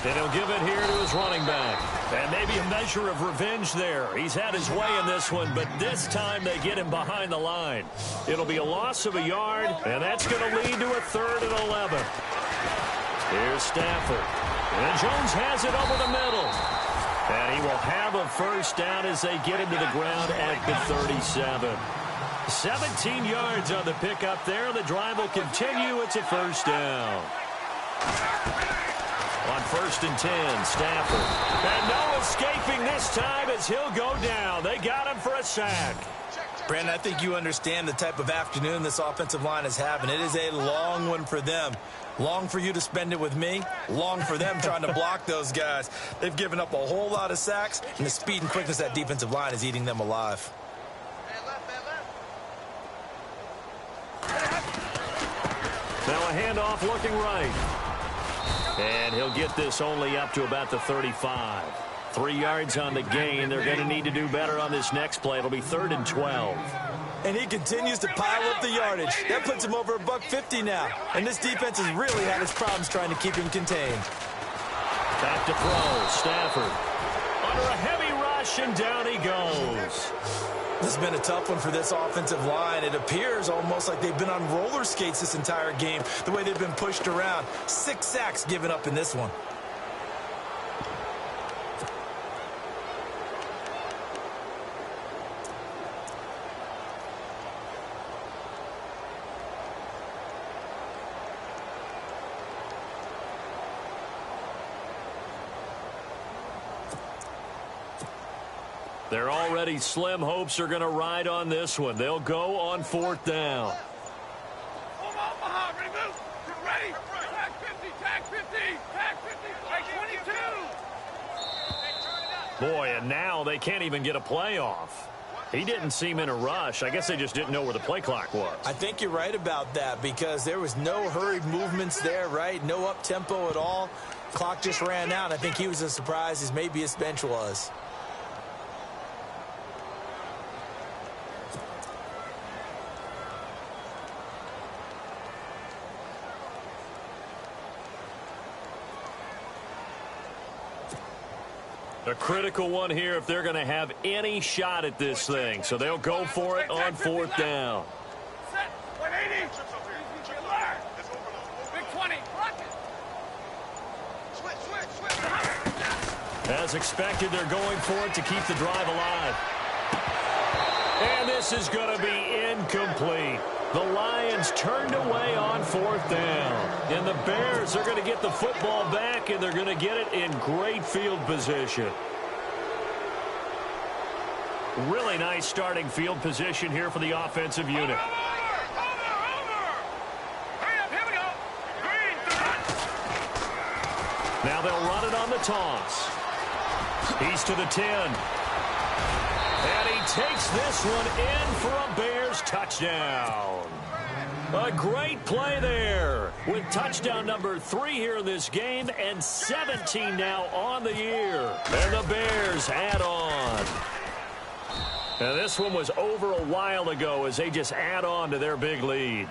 And he'll give it here to his running back. And maybe a measure of revenge there. He's had his way in this one, but this time they get him behind the line. It'll be a loss of a yard, and that's going to lead to a 3rd and 11. Here's Stafford. And Jones has it over the middle. And he will have a first down as they get him to the ground at the 37. 17 yards on the pickup there. The drive will continue. It's a first down. On 1st and 10, Stafford. And no escaping this time as he'll go down. They got him for a sack. Brandon, I think you understand the type of afternoon this offensive line is having. It is a long one for them. Long for you to spend it with me. Long for them trying to block those guys. They've given up a whole lot of sacks, and the speed and quickness of that defensive line is eating them alive. Now a handoff looking right. And he'll get this only up to about the 35. 3 yards on the gain. They're going to need to do better on this next play. It'll be 3rd and 12. And he continues to pile up the yardage. That puts him over $150 now. And this defense has really had its problems trying to keep him contained. Back to throw. Stafford under a heavy rush, and down he goes. This has been a tough one for this offensive line. It appears almost like they've been on roller skates this entire game, the way they've been pushed around. 6 sacks given up in this one. Their already slim hopes are going to ride on this one. They'll go on 4th down. Ready? Tag 50, tag 50, tag 50, tag 22. Boy, and now they can't even get a play off. He didn't seem in a rush. I guess they just didn't know where the play clock was. I think you're right about that because there was no hurried movements there, right? No up-tempo at all. Clock just ran out. I think he was as surprised as maybe his bench was. A critical one here if they're going to have any shot at this thing. So they'll go for it on 4th down. Set. 180. Big 20. Block it. Switch. As expected, they're going for it to keep the drive alive. And this is going to be incomplete. The Lions turned away on 4th down. And the Bears are going to get the football back, and they're going to get it in great field position. Really nice starting field position here for the offensive unit. Hurry up, here we go. Green, Now they'll run it on the toss. He's to the 10. And he takes this one in for a Bears touchdown. A great play there with touchdown number 3 here in this game and 17 now on the year. And the Bears add on. Now this one was over a while ago as they just add on to their big lead.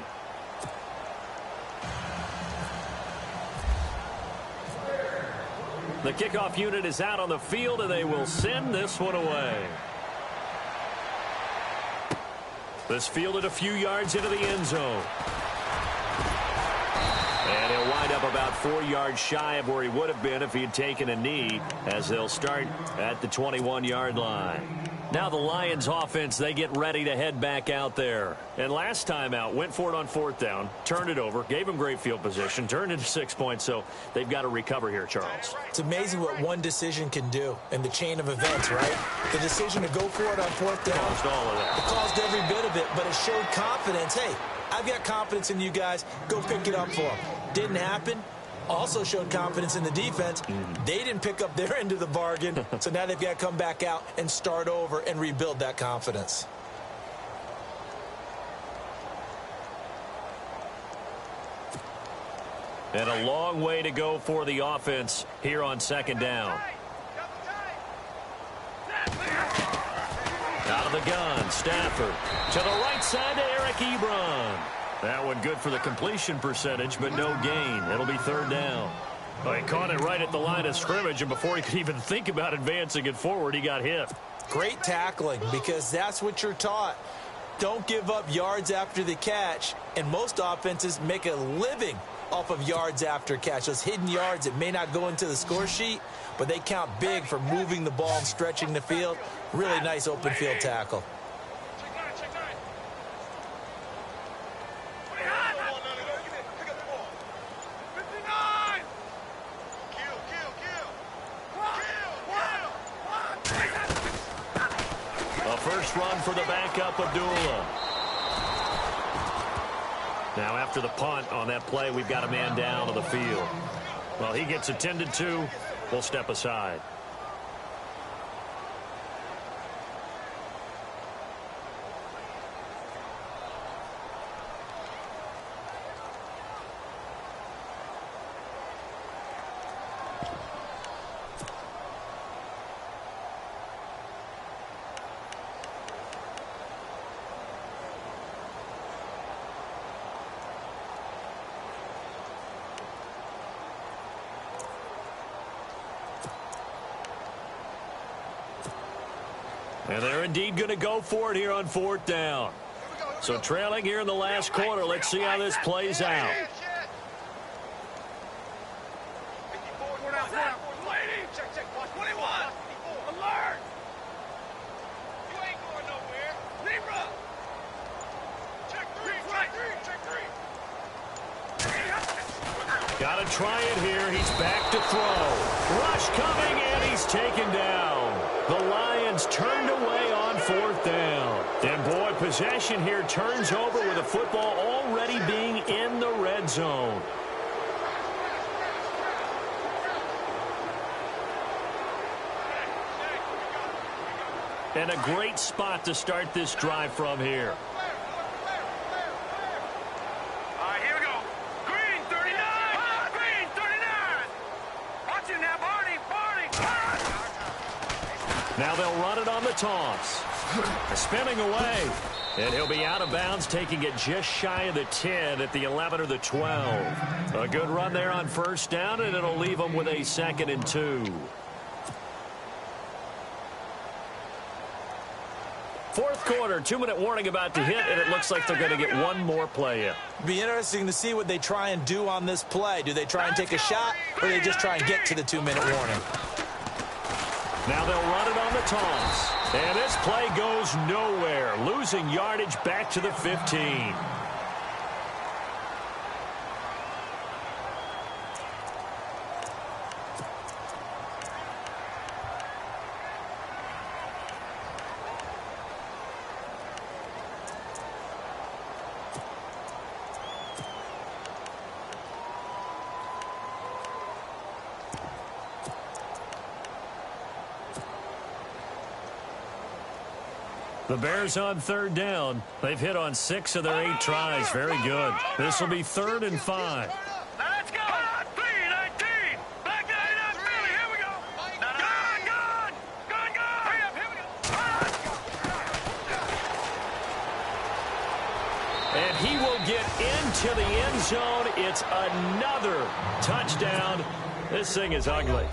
The kickoff unit is out on the field, and they will send this one away. This fielded a few yards into the end zone. And he'll wind up about 4 yards shy of where he would have been if he had taken a knee, as they'll start at the 21-yard line. Now the Lions offense, they get ready to head back out there. And last time out, went for it on 4th down, turned it over, gave them great field position, turned into 6 points, so they've got to recover here, Charles. It's amazing what one decision can do in the chain of events, right? The decision to go for it on 4th down. Caused all of that. It caused every bit of it, but it showed confidence. Hey, I've got confidence in you guys. Go pick it up for them. Didn't happen. Also showed confidence in the defense. They didn't pick up their end of the bargain, so now they've got to come back out and start over and rebuild that confidence. And a long way to go for the offense here on 2nd down. Out of the gun, Stafford to the right side to Eric Ebron. That one good for the completion percentage, but no gain. It'll be 3rd down. Well, he caught it right at the line of scrimmage, and before he could even think about advancing it forward, he got hit. Great tackling, because that's what you're taught. Don't give up yards after the catch, and most offenses make a living off of yards after catch. Those hidden yards that may not go into the score sheet, but they count big for moving the ball and stretching the field. Really nice open field tackle. First run for the backup, Abdullah. Now after the punt on that play, we've got a man down on the field. Well, he gets attended to. We'll step aside. And they're indeed going to go for it here on 4th down. So trailing here in the last quarter. Let's see how this plays out. Got to try it here. He's back to throw. Rush coming, and he's taken down. The Lions turned away on 4th down. And, boy, possession here turns over with the football already being in the red zone. And a great spot to start this drive from here. Now they'll run it on the toss. Spinning away. And he'll be out of bounds, taking it just shy of the 10 at the 11 or the 12. A good run there on 1st down, and it'll leave them with a 2nd and 2. 4th quarter, 2-minute warning about to hit, and it looks like they're going to get one more play in. Be interesting to see what they try and do on this play. Do they try and take a shot, or do they just try and get to the 2-minute warning? Now they'll run it on the toss. And this play goes nowhere, losing yardage back to the 15. The Bears on 3rd down. They've hit on 6 of their 8 tries. Very good. This will be 3rd and 5. Let's go. 3-19. Back 9 up, Billy. Here we go. Gone. Hurry up. Here we go. And he will get into the end zone. It's another touchdown. This thing is ugly.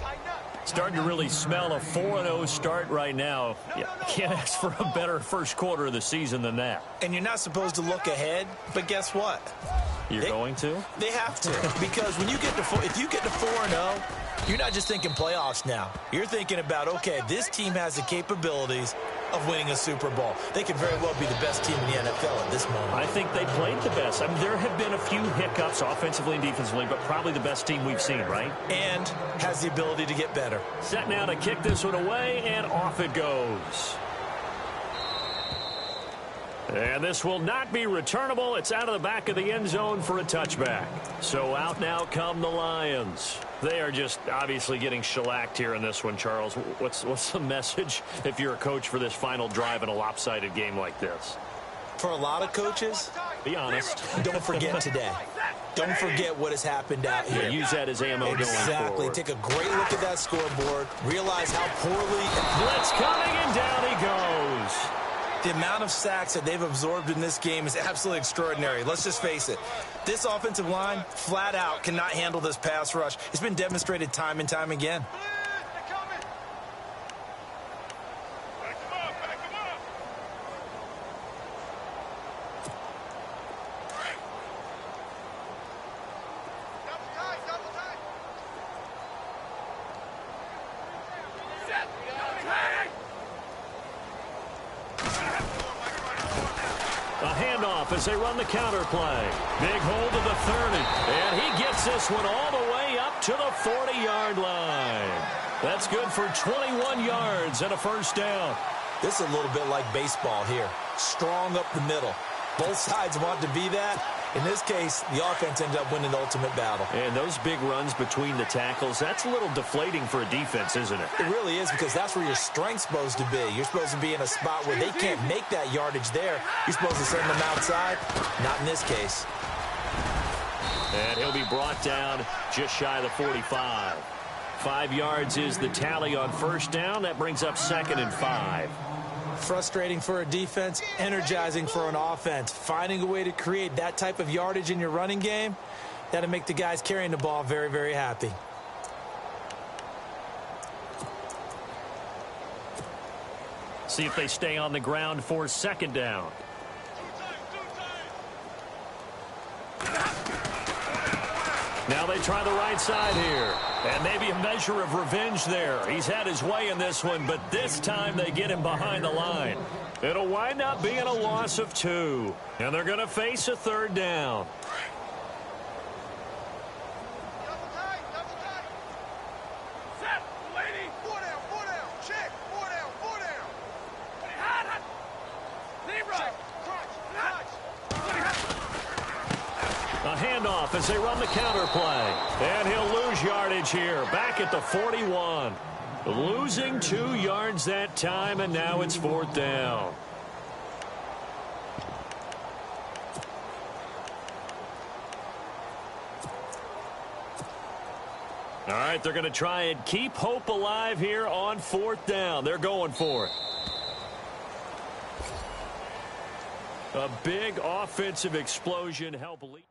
Starting to really smell a 4-0 start right now. You can't ask for a better first quarter of the season than that. And you're not supposed to look ahead, but guess what? You're going to? They have to, because when you get to if you get to 4-0, you're not just thinking playoffs now. You're thinking about, okay, this team has the capabilities of winning a Super Bowl. They could very well be the best team in the NFL at this moment. I think they played the best. I mean, there have been a few hiccups offensively and defensively, but probably the best team we've seen, right? And has the ability to get better. Set now to kick this one away, and off it goes. And this will not be returnable. It's out of the back of the end zone for a touchback. So out now come the Lions. They are just obviously getting shellacked here in this one, Charles. What's the message if you're a coach for this final drive in a lopsided game like this? For a lot of coaches, be honest. Don't forget today. Don't forget what has happened out here. Yeah, use that as ammo going forward. Exactly. Take a great look at that scoreboard. Realize how poorly. Blitz coming, and down he goes. The amount of sacks that they've absorbed in this game is absolutely extraordinary. Let's just face it. This offensive line, flat out, cannot handle this pass rush. It's been demonstrated time and time again. As they run the counter play. Big hold of the 30. And he gets this one all the way up to the 40-yard line. That's good for 21 yards and a first down. This is a little bit like baseball here. Strong up the middle. Both sides want to be that. In this case, the offense ended up winning the ultimate battle. And those big runs between the tackles, that's a little deflating for a defense, isn't it? It really is, because that's where your strength's supposed to be. You're supposed to be in a spot where they can't make that yardage there. You're supposed to send them outside. Not in this case. And he'll be brought down just shy of the 45. 5 yards is the tally on first down. That brings up 2nd and 5. Frustrating for a defense, energizing for an offense. Finding a way to create that type of yardage in your running game, that'll make the guys carrying the ball very, very happy. See if they stay on the ground for 2nd down. Now they try the right side here. And maybe a measure of revenge there. He's had his way in this one, but this time they get him behind the line. It'll wind up being a loss of 2. And they're going to face a 3rd down. off as they run the counter play. And he'll lose yardage here, back at the 41. Losing 2 yards that time, and now it's 4th down. All right, they're going to try and keep hope alive here on 4th down. They're going for it. A big offensive explosion help lead.